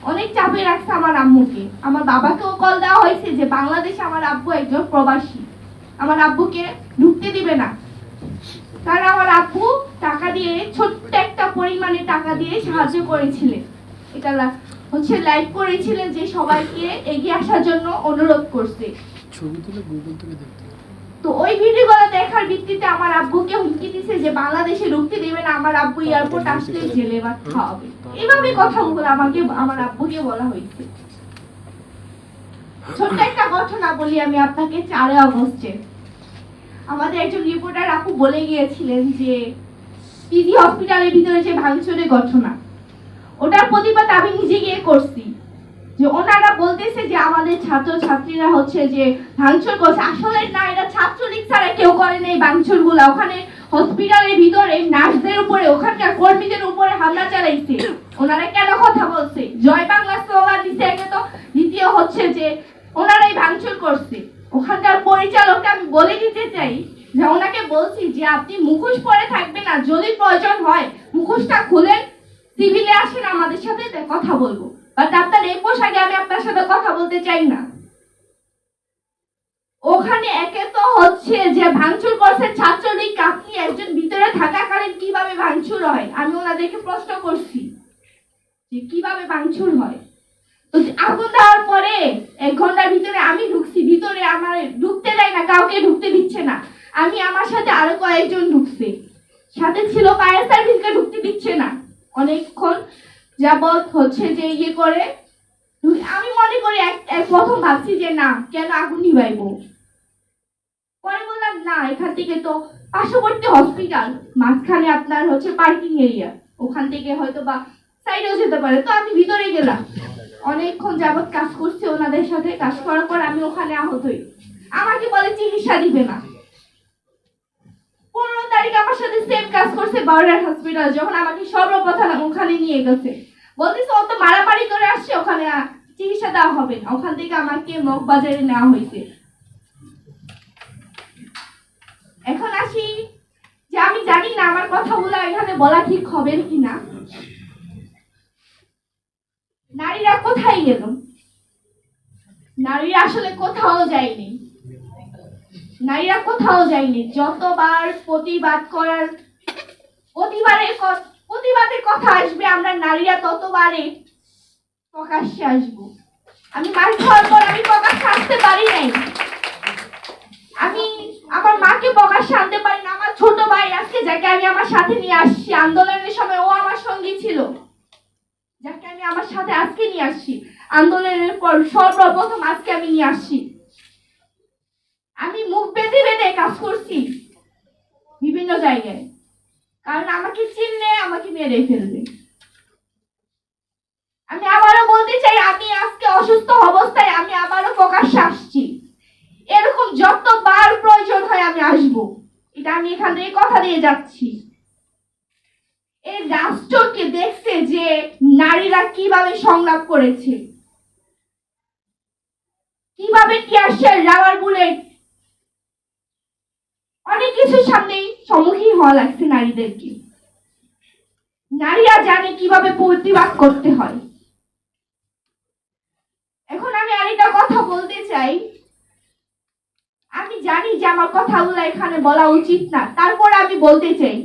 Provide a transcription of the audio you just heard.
অনেক চাপে রাখছে আমার আম্মুকে। আমার বাবাকেও কল দেওয়া হয়েছে যে বাংলাদেশে আমার আব্বু একজন প্রবাসী, আমার আব্বুকে ঢুকতে দিবে না। কারণ আমার আব্বু টাকা দিয়ে, ছোট্ট একটা পরিমাণে টাকা দিয়ে সাহায্য করেছিলেন। এটা হচ্ছে লাইভ করেছিলেন যে সবাইকে এগিয়ে আসার জন্য অনুরোধ করছে। ছবি তুলে গুগল থেকে দেখতে। তো ওই ভিডিওগুলো দেখার ভিত্তিতে আমার আব্বুকে হুমকি দিছে যে বাংলাদেশে ঢুকতে দেবে না, আমার আব্বু এয়ারপোর্ট আসলে জেলে ভাত খাওয়াবে। এইভাবে কথাগুলো আমাকে আমার আব্বুকে বলা হয়েছে। ছোট্ট একটা ঘটনা বলি আমি আপনাকে। 4 আগস্টে আমাদের একজন রিপোর্টার আপু বলে গিয়েছিলেন যে পিজি হসপিটালের ভিতরে যে ভাঙচুরের ঘটনা, ওটার প্রতিবাদ আমি নিজে গিয়ে করছি। যে ওনারা বলতেছে যে আমাদের ছাত্র ছাত্রীরা হচ্ছে যে ভাঙচুর করছে। আসলে না, এটা ছাত্রলীগ ছাড়া কেউ করে নেই ভাঙচুর গুলা। ওখানে হসপিটালের ভিতরে নার্সদের উপরে, ওখানকার কর্মীদের উপরে হামলা চালাইছে। ওনারা কেন কথা বলছে? জয় বাংলা স্লোগান দিচ্ছে একে, তো দ্বিতীয় হচ্ছে যে ওনারাই ভাঙচুর করছে। ওখানকার পরিচালককে আমি বলে দিতে চাই যে ওনাকে বলছি যে আপনি মুখোশ পরে থাকবেন না, যদি প্রয়োজন হয় মুখোশটা খুলেন, সিভিলে আসেন, আমাদের সাথে কথা বলবো। বাট আপনার এই পোশাকে আমি আপনার সাথে কথা বলতে চাই না। ওখানে একে তো হচ্ছে যে ভাঙচুর করছে ছাত্রলীগ, আপনি একজন ভিতরে থাকাকালীন কিভাবে ভাঙচুর হয়? আমি ওনাদেরকে প্রশ্ন করছি যে কিভাবে ভাঙচুর হয়। তো আগুন দেওয়ার পরে 1 ঘন্টার ভিতরে আমি ঢুকছি ভিতরে, আমার ঢুকতে দেয় না, কাউকে ঢুকতে দিচ্ছে না। আমি, আমার সাথে আরো কয়েকজন ঢুকছে, সাথে ছিল ফায়ার সার্ভিসকে ঢুকতে দিচ্ছে না। অনেকক্ষণ যাবত হচ্ছে যে ইয়ে করে। আমি মনে করি প্রথম ভাবছি যে না, কেন আগুন নিভাইবো। পরে বললাম না, এখান থেকে তো পার্শ্ববর্তী হসপিটাল, মাঝখানে আপনার হচ্ছে পার্কিং এরিয়া, ওখান থেকে হয়তো বা সাইডেও যেতে পারে। তো আমি ভিতরে গেলাম, অনেকক্ষণ যাবত কাজ করছি ওনাদের সাথে। কাজ করার পর আমি ওখানে আহত হই। আমাকে বলে চিকিৎসা দিবে না। 15 তারিখ আমার সাথে সেম কাজ করছে বারোয়ার হসপিটাল, যখন আমাকে সর্বপ্রথম ওখানে নিয়ে গেছে। বলতেছে ও তো মারামারি করে আসছে, ওখানে চিকিৎসা দেওয়া হবে না। ওখান থেকে আমাকে মগবাজারে নেওয়া হয়েছে। এখন আসি যে আমি জানি না আমার কথাগুলো এখানে বলা ঠিক হবে কিনা। নারীরা কোথায় গেল? নারীরা আসলে কোথাও যায়নি। নারীরা কোথাও যায়নি। যতবার প্রতিবাদের কথা আসবে, আমরা নারীরা ততবারে প্রকাশ্যে আসবো। আমি মার খাওয়ার পর আমি প্রকাশ্যে আসতে পারি নাই। আমি আমার মাকে প্রকাশ্যে আনতে পারি না। আমার ছোট ভাই আজকে, যাকে আমি আমার সাথে নিয়ে আসছি আন্দোলনের সময়, ও আমার সঙ্গী ছিল, যাকে আমি আমার সাথে আজকে নিয়ে আসছি আন্দোলনের পর সর্বপ্রথম আজকে আমি নিয়ে আসছি। আমি মুখ বেঁধে বেঁধে কাজ করছি বিভিন্ন জায়গায়, কারণ আমাকে চিনলে আমাকে মেরে ফেলবে। আমি আবারও বলতে চাই, আমি আজকে অসুস্থ অবস্থায় আমি আবারও প্রকাশ্যে আসছি। এরকম যতবার প্রয়োজন হয় আমি আসব, এটা আমি এখান থেকে কথা দিয়ে যাচ্ছি। এই রাষ্ট্রকে দেখছে যে নারীরা কিভাবে সংগ্রাম করেছে, কিভাবে টিয়ারশেল, রাবার বুলেট, অনেক কিছুর সামনে সম্মুখীন হওয়া লাগছে নারীদেরকে। নারীরা জানে কিভাবে প্রতিবাদ করতে হয়। এখন আমি আরেকটা কথা বলতে চাই। আমি জানি যে আমার কথাগুলো এখানে বলা উচিত না, তারপর আমি বলতে চাই